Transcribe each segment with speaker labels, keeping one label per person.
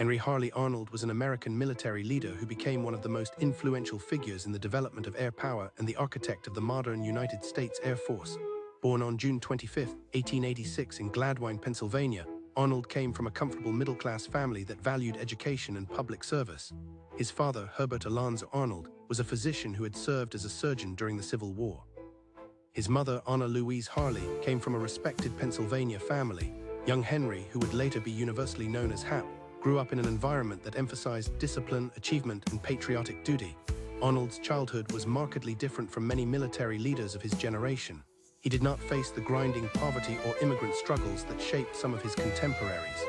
Speaker 1: Henry Harley Arnold was an American military leader who became one of the most influential figures in the development of air power and the architect of the modern United States Air Force. Born on June 25, 1886 in Gladwine, Pennsylvania, Arnold came from a comfortable middle-class family that valued education and public service. His father, Herbert Alonzo Arnold, was a physician who had served as a surgeon during the Civil War. His mother, Anna Louise Harley, came from a respected Pennsylvania family. Young Henry, who would later be universally known as Hap, grew up in an environment that emphasized discipline, achievement, and patriotic duty. Arnold's childhood was markedly different from many military leaders of his generation. He did not face the grinding poverty or immigrant struggles that shaped some of his contemporaries.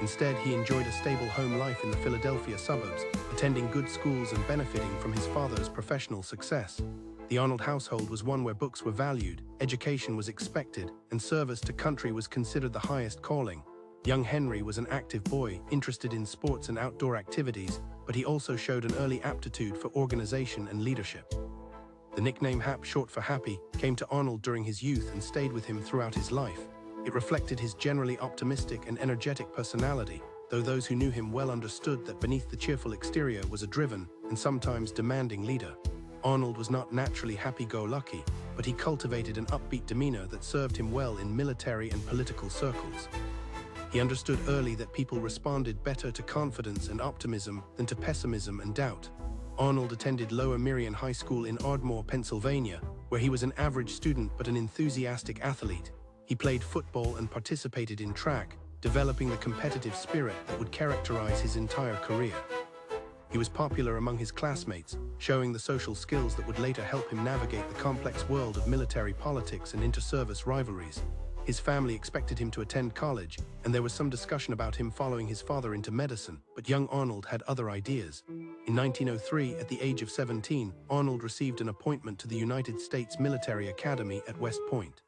Speaker 1: Instead, he enjoyed a stable home life in the Philadelphia suburbs, attending good schools and benefiting from his father's professional success. The Arnold household was one where books were valued, education was expected, and service to country was considered the highest calling. Young Henry was an active boy, interested in sports and outdoor activities, but he also showed an early aptitude for organization and leadership. The nickname Hap, short for Happy, came to Arnold during his youth and stayed with him throughout his life. It reflected his generally optimistic and energetic personality, though those who knew him well understood that beneath the cheerful exterior was a driven and sometimes demanding leader. Arnold was not naturally happy-go-lucky, but he cultivated an upbeat demeanor that served him well in military and political circles. He understood early that people responded better to confidence and optimism than to pessimism and doubt. Arnold attended Lower Merion High School in Ardmore, Pennsylvania, where he was an average student but an enthusiastic athlete. He played football and participated in track, developing the competitive spirit that would characterize his entire career. He was popular among his classmates, showing the social skills that would later help him navigate the complex world of military politics and inter-service rivalries. His family expected him to attend college, and there was some discussion about him following his father into medicine, but young Arnold had other ideas. In 1903, at the age of 17, Arnold received an appointment to the United States Military Academy at West Point.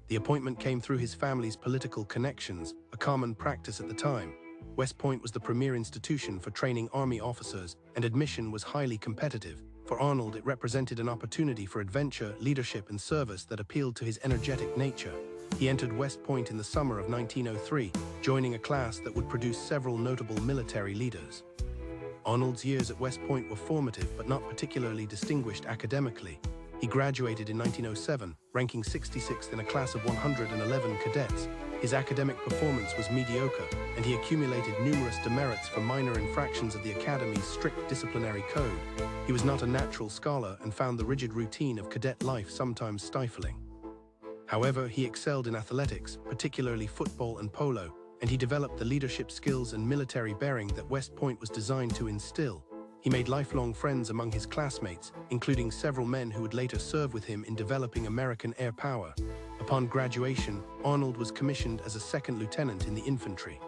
Speaker 1: The appointment came through his family's political connections, a common practice at the time. West Point was the premier institution for training Army officers, and admission was highly competitive. For Arnold, it represented an opportunity for adventure, leadership, and service that appealed to his energetic nature. He entered West Point in the summer of 1903, joining a class that would produce several notable military leaders. Arnold's years at West Point were formative but not particularly distinguished academically. He graduated in 1907, ranking 66th in a class of 111 cadets. His academic performance was mediocre, and he accumulated numerous demerits for minor infractions of the Academy's strict disciplinary code. He was not a natural scholar and found the rigid routine of cadet life sometimes stifling. However, he excelled in athletics, particularly football and polo, and he developed the leadership skills and military bearing that West Point was designed to instill. He made lifelong friends among his classmates, including several men who would later serve with him in developing American air power. Upon graduation, Arnold was commissioned as a second lieutenant in the infantry.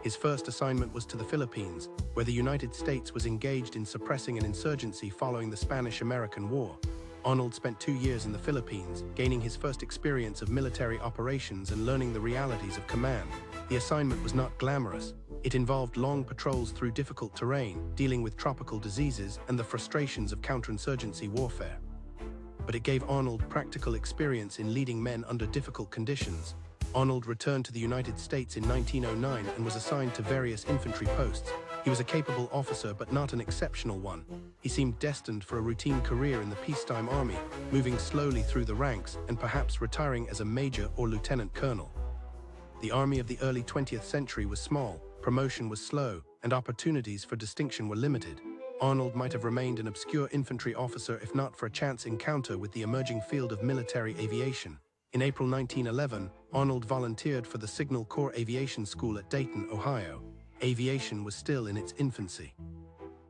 Speaker 1: His first assignment was to the Philippines, where the United States was engaged in suppressing an insurgency following the Spanish-American War. Arnold spent 2 years in the Philippines, gaining his first experience of military operations and learning the realities of command. The assignment was not glamorous. It involved long patrols through difficult terrain, dealing with tropical diseases and the frustrations of counterinsurgency warfare. But it gave Arnold practical experience in leading men under difficult conditions. Arnold returned to the United States in 1909 and was assigned to various infantry posts. He was a capable officer but not an exceptional one. He seemed destined for a routine career in the peacetime army, moving slowly through the ranks and perhaps retiring as a major or lieutenant colonel. The army of the early 20th century was small, promotion was slow, and opportunities for distinction were limited. Arnold might have remained an obscure infantry officer if not for a chance encounter with the emerging field of military aviation. In April 1911, Arnold volunteered for the Signal Corps Aviation School at Dayton, Ohio. Aviation was still in its infancy.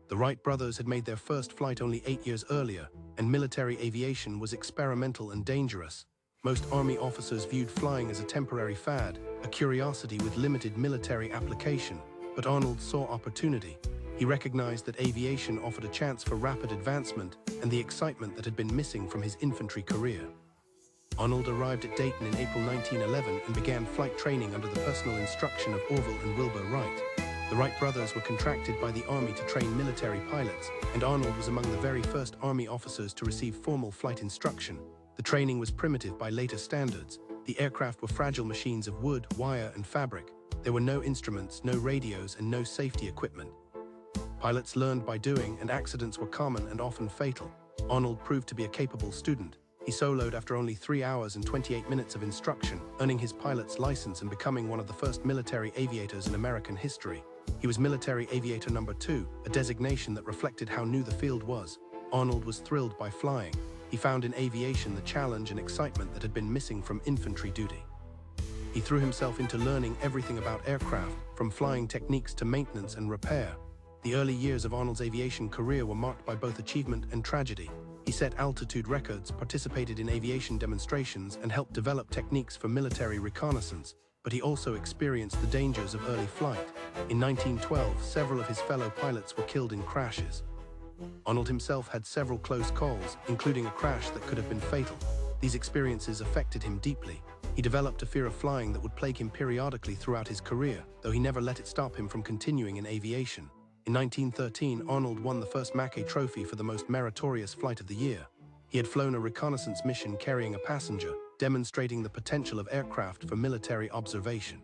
Speaker 1: The Wright brothers had made their first flight only 8 years earlier, and military aviation was experimental and dangerous. Most Army officers viewed flying as a temporary fad, a curiosity with limited military application, but Arnold saw opportunity. He recognized that aviation offered a chance for rapid advancement and the excitement that had been missing from his infantry career. Arnold arrived at Dayton in April 1911 and began flight training under the personal instruction of Orville and Wilbur Wright. The Wright brothers were contracted by the Army to train military pilots, and Arnold was among the very first Army officers to receive formal flight instruction. The training was primitive by later standards. The aircraft were fragile machines of wood, wire, and fabric. There were no instruments, no radios, and no safety equipment. Pilots learned by doing, and accidents were common and often fatal. Arnold proved to be a capable student. He soloed after only 3 hours and 28 minutes of instruction, earning his pilot's license and becoming one of the first military aviators in American history. He was Military Aviator Number 2, a designation that reflected how new the field was. Arnold was thrilled by flying. He found in aviation the challenge and excitement that had been missing from infantry duty. He threw himself into learning everything about aircraft, from flying techniques to maintenance and repair. The early years of Arnold's aviation career were marked by both achievement and tragedy. He set altitude records, participated in aviation demonstrations, and helped develop techniques for military reconnaissance, but he also experienced the dangers of early flight. In 1912, several of his fellow pilots were killed in crashes. Arnold himself had several close calls, including a crash that could have been fatal. These experiences affected him deeply. He developed a fear of flying that would plague him periodically throughout his career, though he never let it stop him from continuing in aviation. In 1913, Arnold won the first Mackay Trophy for the most meritorious flight of the year. He had flown a reconnaissance mission carrying a passenger, demonstrating the potential of aircraft for military observation.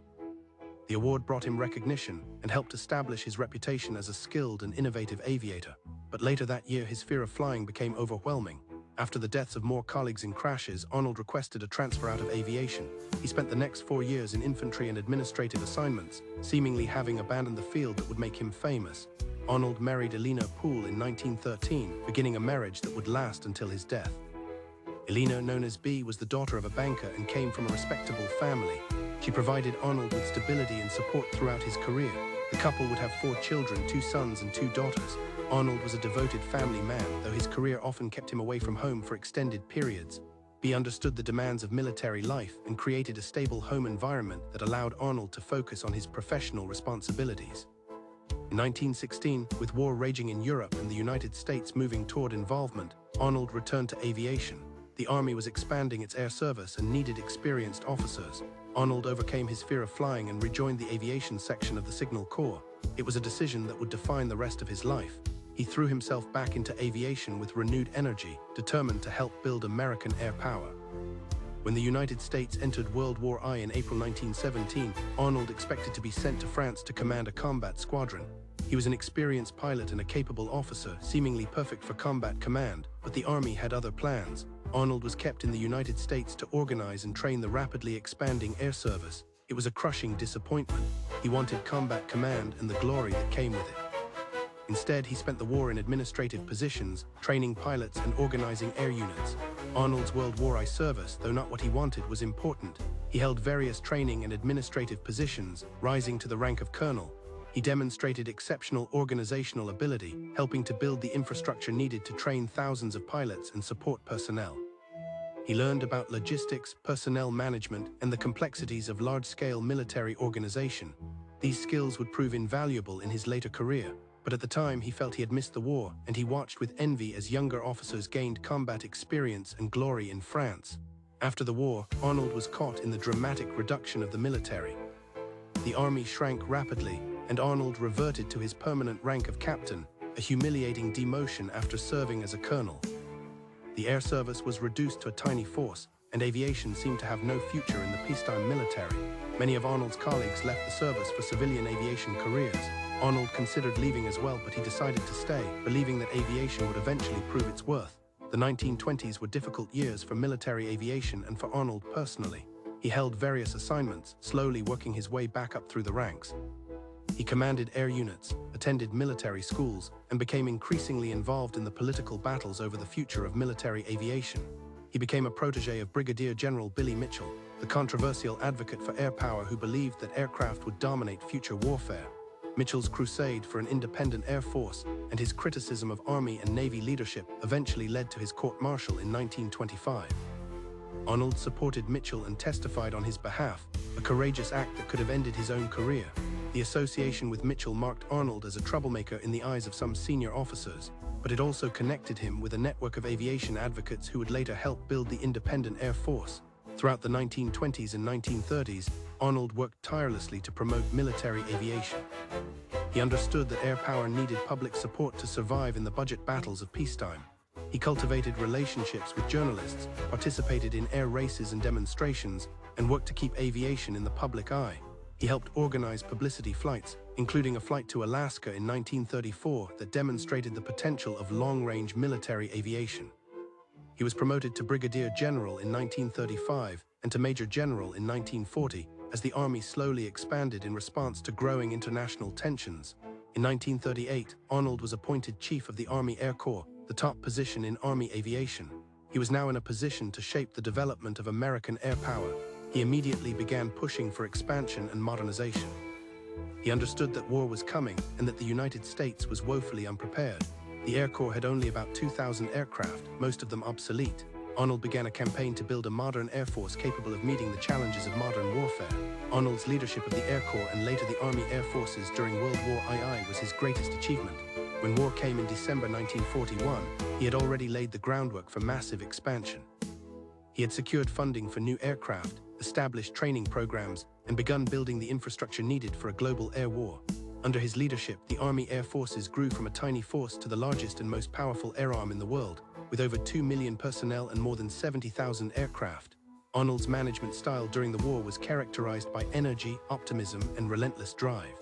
Speaker 1: The award brought him recognition and helped establish his reputation as a skilled and innovative aviator. But later that year, his fear of flying became overwhelming. After the deaths of more colleagues in crashes, Arnold requested a transfer out of aviation. He spent the next 4 years in infantry and administrative assignments, seemingly having abandoned the field that would make him famous. Arnold married Elena Poole in 1913, beginning a marriage that would last until his death. Elena, known as Bee, was the daughter of a banker and came from a respectable family. She provided Arnold with stability and support throughout his career. The couple would have 4 children, 2 sons and 2 daughters. Arnold was a devoted family man, though his career often kept him away from home for extended periods. Bee understood the demands of military life and created a stable home environment that allowed Arnold to focus on his professional responsibilities. In 1916, with war raging in Europe and the United States moving toward involvement, Arnold returned to aviation. The Army was expanding its air service and needed experienced officers. Arnold overcame his fear of flying and rejoined the aviation section of the Signal Corps. It was a decision that would define the rest of his life. He threw himself back into aviation with renewed energy, determined to help build American air power. When the United States entered World War I in April 1917, Arnold expected to be sent to France to command a combat squadron. He was an experienced pilot and a capable officer, seemingly perfect for combat command, but the Army had other plans. Arnold was kept in the United States to organize and train the rapidly expanding air service. It was a crushing disappointment. He wanted combat command and the glory that came with it. Instead, he spent the war in administrative positions, training pilots and organizing air units. Arnold's World War I service, though not what he wanted, was important. He held various training and administrative positions, rising to the rank of colonel. He demonstrated exceptional organizational ability, helping to build the infrastructure needed to train thousands of pilots and support personnel. He learned about logistics, personnel management, and the complexities of large-scale military organization. These skills would prove invaluable in his later career, but at the time he felt he had missed the war, and he watched with envy as younger officers gained combat experience and glory in France. After the war, Arnold was caught in the dramatic reduction of the military. The Army shrank rapidly, and Arnold reverted to his permanent rank of captain, a humiliating demotion after serving as a colonel. The air service was reduced to a tiny force, and aviation seemed to have no future in the peacetime military. Many of Arnold's colleagues left the service for civilian aviation careers. Arnold considered leaving as well, but he decided to stay, believing that aviation would eventually prove its worth. The 1920s were difficult years for military aviation and for Arnold personally. He held various assignments, slowly working his way back up through the ranks. He commanded air units, attended military schools, and became increasingly involved in the political battles over the future of military aviation. He became a protege of Brigadier General Billy Mitchell, the controversial advocate for air power who believed that aircraft would dominate future warfare. Mitchell's crusade for an independent air force and his criticism of Army and Navy leadership eventually led to his court-martial in 1925. Arnold supported Mitchell and testified on his behalf, a courageous act that could have ended his own career. The association with Mitchell marked Arnold as a troublemaker in the eyes of some senior officers, but it also connected him with a network of aviation advocates who would later help build the independent Air Force. Throughout the 1920s and 1930s, Arnold worked tirelessly to promote military aviation. He understood that air power needed public support to survive in the budget battles of peacetime. He cultivated relationships with journalists, participated in air races and demonstrations, and worked to keep aviation in the public eye. He helped organize publicity flights, including a flight to Alaska in 1934 that demonstrated the potential of long-range military aviation. He was promoted to brigadier general in 1935 and to major general in 1940 as the Army slowly expanded in response to growing international tensions. In 1938, Arnold was appointed Chief of the Army Air Corps, the top position in Army aviation. He was now in a position to shape the development of American air power. He immediately began pushing for expansion and modernization. He understood that war was coming and that the United States was woefully unprepared. The Air Corps had only about 2,000 aircraft, most of them obsolete. Arnold began a campaign to build a modern air force capable of meeting the challenges of modern warfare. Arnold's leadership of the Air Corps and later the Army Air Forces during World War II was his greatest achievement. When war came in December 1941, he had already laid the groundwork for massive expansion. He had secured funding for new aircraft, established training programs, and begun building the infrastructure needed for a global air war. Under his leadership, the Army Air Forces grew from a tiny force to the largest and most powerful air arm in the world, with over 2 million personnel and more than 70,000 aircraft. Arnold's management style during the war was characterized by energy, optimism, and relentless drive.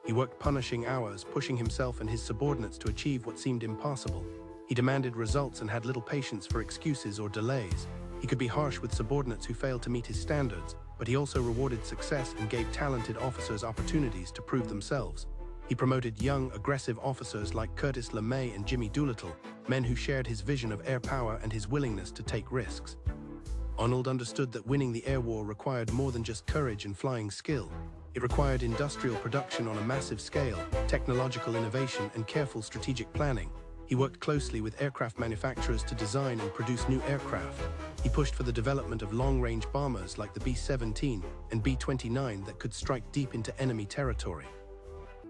Speaker 1: He worked punishing hours, pushing himself and his subordinates to achieve what seemed impossible. He demanded results and had little patience for excuses or delays. He could be harsh with subordinates who failed to meet his standards, but he also rewarded success and gave talented officers opportunities to prove themselves. He promoted young, aggressive officers like Curtis LeMay and Jimmy Doolittle, men who shared his vision of air power and his willingness to take risks. Arnold understood that winning the air war required more than just courage and flying skill. It required industrial production on a massive scale, technological innovation, and careful strategic planning. He worked closely with aircraft manufacturers to design and produce new aircraft. He pushed for the development of long-range bombers like the B-17 and B-29 that could strike deep into enemy territory.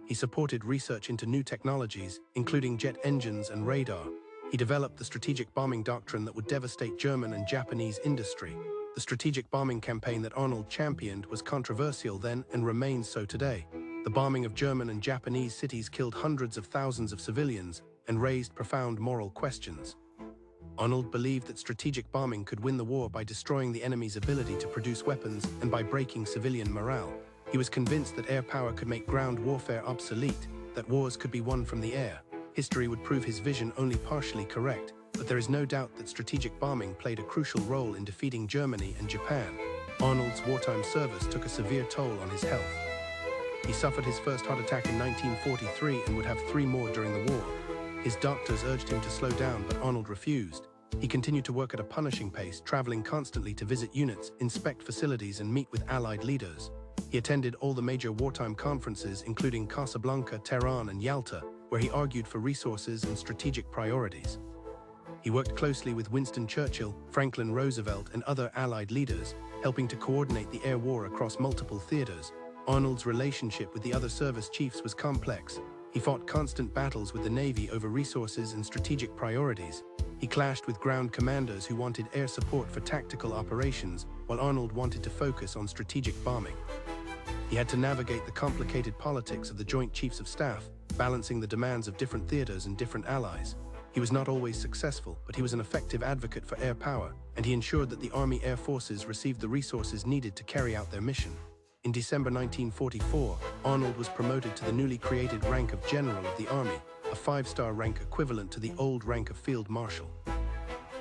Speaker 1: He supported research into new technologies, including jet engines and radar. He developed the strategic bombing doctrine that would devastate German and Japanese industry. The strategic bombing campaign that Arnold championed was controversial then and remains so today. The bombing of German and Japanese cities killed hundreds of thousands of civilians and raised profound moral questions. Arnold believed that strategic bombing could win the war by destroying the enemy's ability to produce weapons and by breaking civilian morale. He was convinced that air power could make ground warfare obsolete, that wars could be won from the air. History would prove his vision only partially correct, but there is no doubt that strategic bombing played a crucial role in defeating Germany and Japan. Arnold's wartime service took a severe toll on his health. He suffered his first heart attack in 1943 and would have 3 more during the war. His doctors urged him to slow down, but Arnold refused. He continued to work at a punishing pace, traveling constantly to visit units, inspect facilities, and meet with Allied leaders. He attended all the major wartime conferences, including Casablanca, Tehran, and Yalta, where he argued for resources and strategic priorities. He worked closely with Winston Churchill, Franklin Roosevelt, and other Allied leaders, helping to coordinate the air war across multiple theaters. Arnold's relationship with the other service chiefs was complex. He fought constant battles with the Navy over resources and strategic priorities. He clashed with ground commanders who wanted air support for tactical operations, while Arnold wanted to focus on strategic bombing. He had to navigate the complicated politics of the Joint Chiefs of Staff, balancing the demands of different theaters and different allies. He was not always successful, but he was an effective advocate for air power, and he ensured that the Army Air Forces received the resources needed to carry out their mission. In December 1944, Arnold was promoted to the newly created rank of General of the Army, a 5-star rank equivalent to the old rank of Field Marshal.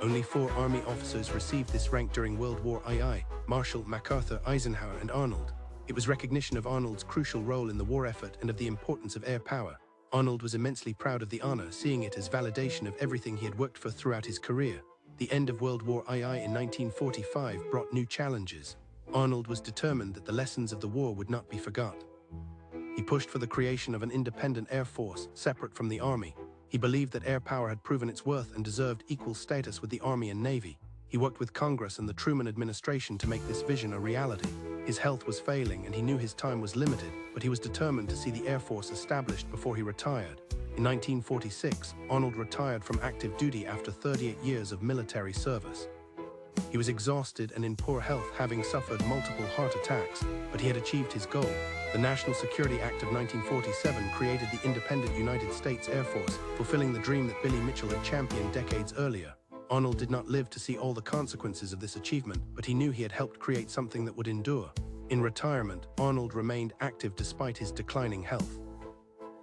Speaker 1: Only 4 Army officers received this rank during World War II: Marshall, MacArthur, Eisenhower, and Arnold. It was recognition of Arnold's crucial role in the war effort and of the importance of air power. Arnold was immensely proud of the honor, seeing it as validation of everything he had worked for throughout his career. The end of World War II in 1945 brought new challenges. Arnold was determined that the lessons of the war would not be forgot. He pushed for the creation of an independent air force, separate from the Army. He believed that air power had proven its worth and deserved equal status with the Army and Navy. He worked with Congress and the Truman administration to make this vision a reality. His health was failing and he knew his time was limited, but he was determined to see the Air Force established before he retired. In 1946, Arnold retired from active duty after 38 years of military service. He was exhausted and in poor health, having suffered multiple heart attacks, but he had achieved his goal. The National Security Act of 1947 created the independent United States Air Force, fulfilling the dream that Billy Mitchell had championed decades earlier. Arnold did not live to see all the consequences of this achievement, but he knew he had helped create something that would endure. In retirement, Arnold remained active despite his declining health.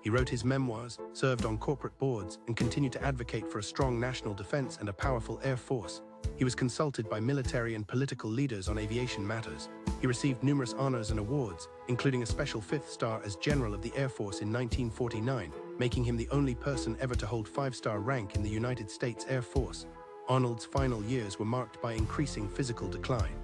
Speaker 1: He wrote his memoirs, served on corporate boards, and continued to advocate for a strong national defense and a powerful air force. He was consulted by military and political leaders on aviation matters. He received numerous honors and awards, including a special 5th star as General of the Air Force in 1949, making him the only person ever to hold 5-star rank in the United States Air Force. Arnold's final years were marked by increasing physical decline.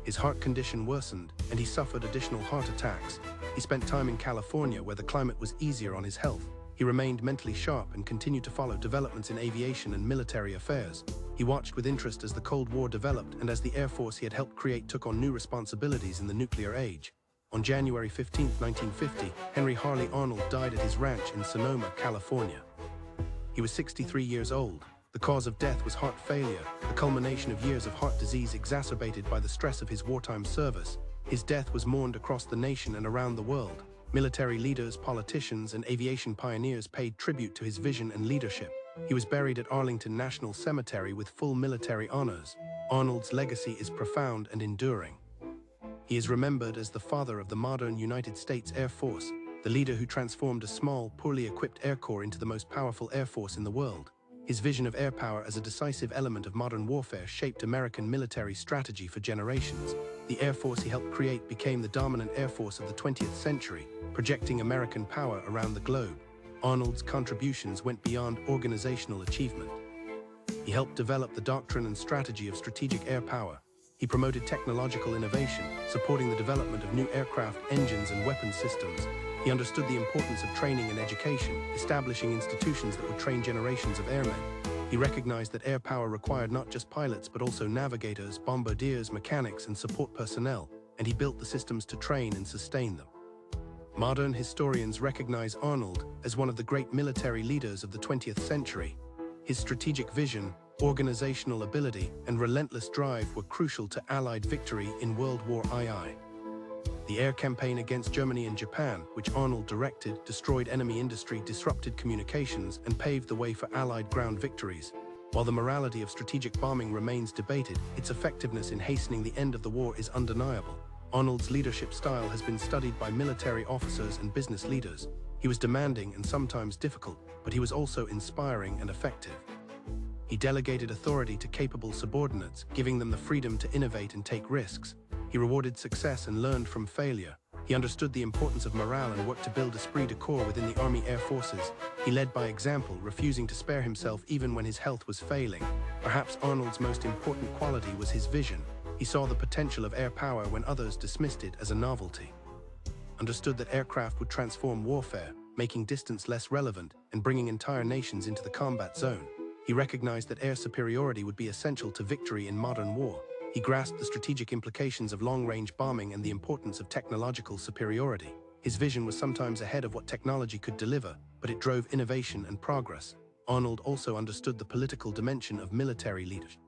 Speaker 1: His heart condition worsened, and he suffered additional heart attacks. He spent time in California, where the climate was easier on his health. He remained mentally sharp and continued to follow developments in aviation and military affairs. He watched with interest as the Cold War developed and as the Air Force he had helped create took on new responsibilities in the nuclear age. On January 15, 1950, Henry Harley Arnold died at his ranch in Sonoma, California. He was 63 years old. The cause of death was heart failure, the culmination of years of heart disease exacerbated by the stress of his wartime service. His death was mourned across the nation and around the world. Military leaders, politicians, and aviation pioneers paid tribute to his vision and leadership. He was buried at Arlington National Cemetery with full military honors. Arnold's legacy is profound and enduring. He is remembered as the father of the modern United States Air Force, the leader who transformed a small, poorly equipped Air Corps into the most powerful air force in the world. His vision of air power as a decisive element of modern warfare shaped American military strategy for generations. The Air Force he helped create became the dominant air force of the 20th century, projecting American power around the globe. Arnold's contributions went beyond organizational achievement. He helped develop the doctrine and strategy of strategic air power. He promoted technological innovation, supporting the development of new aircraft, engines, and weapons systems. He understood the importance of training and education, establishing institutions that would train generations of airmen. He recognized that air power required not just pilots but also navigators, bombardiers, mechanics, and support personnel, and he built the systems to train and sustain them. Modern historians recognize Arnold as one of the great military leaders of the 20th century. His strategic vision, organizational ability, and relentless drive were crucial to Allied victory in World War II. The air campaign against Germany and Japan, which Arnold directed, destroyed enemy industry, disrupted communications, and paved the way for Allied ground victories. While the morality of strategic bombing remains debated, its effectiveness in hastening the end of the war is undeniable. Arnold's leadership style has been studied by military officers and business leaders. He was demanding and sometimes difficult, but he was also inspiring and effective. He delegated authority to capable subordinates, giving them the freedom to innovate and take risks. He rewarded success and learned from failure. He understood the importance of morale and worked to build esprit de corps within the Army Air Forces. He led by example, refusing to spare himself even when his health was failing. Perhaps Arnold's most important quality was his vision. He saw the potential of air power when others dismissed it as a novelty. Understood that aircraft would transform warfare, making distance less relevant and bringing entire nations into the combat zone. He recognized that air superiority would be essential to victory in modern war. He grasped the strategic implications of long-range bombing and the importance of technological superiority. His vision was sometimes ahead of what technology could deliver, but it drove innovation and progress. Arnold also understood the political dimension of military leadership.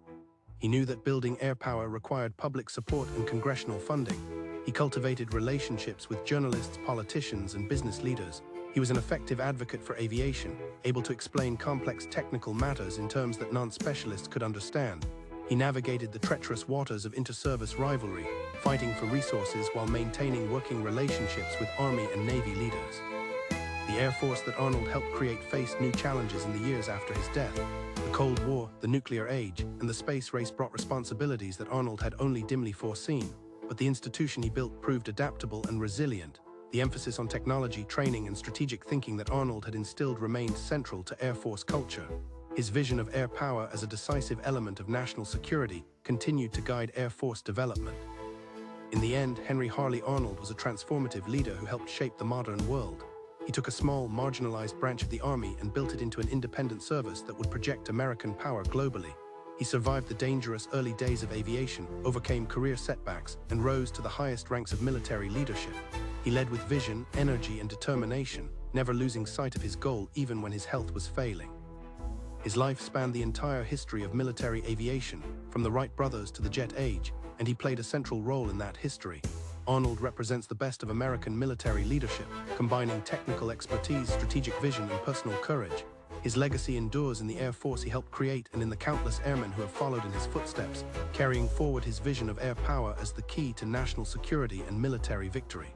Speaker 1: He knew that building air power required public support and congressional funding. He cultivated relationships with journalists, politicians, and business leaders. He was an effective advocate for aviation, able to explain complex technical matters in terms that non-specialists could understand. He navigated the treacherous waters of inter-service rivalry, fighting for resources while maintaining working relationships with Army and Navy leaders. The Air Force that Arnold helped create faced new challenges in the years after his death. The Cold War, the nuclear age, and the space race brought responsibilities that Arnold had only dimly foreseen. But the institution he built proved adaptable and resilient. The emphasis on technology, training, and strategic thinking that Arnold had instilled remained central to Air Force culture. His vision of air power as a decisive element of national security continued to guide Air Force development. In the end, Henry Harley Arnold was a transformative leader who helped shape the modern world. He took a small, marginalized branch of the Army and built it into an independent service that would project American power globally. He survived the dangerous early days of aviation, overcame career setbacks, and rose to the highest ranks of military leadership. He led with vision, energy, and determination, never losing sight of his goal even when his health was failing. His life spanned the entire history of military aviation, from the Wright brothers to the jet age, and he played a central role in that history. Arnold represents the best of American military leadership, combining technical expertise, strategic vision, and personal courage. His legacy endures in the Air Force he helped create and in the countless airmen who have followed in his footsteps, carrying forward his vision of air power as the key to national security and military victory.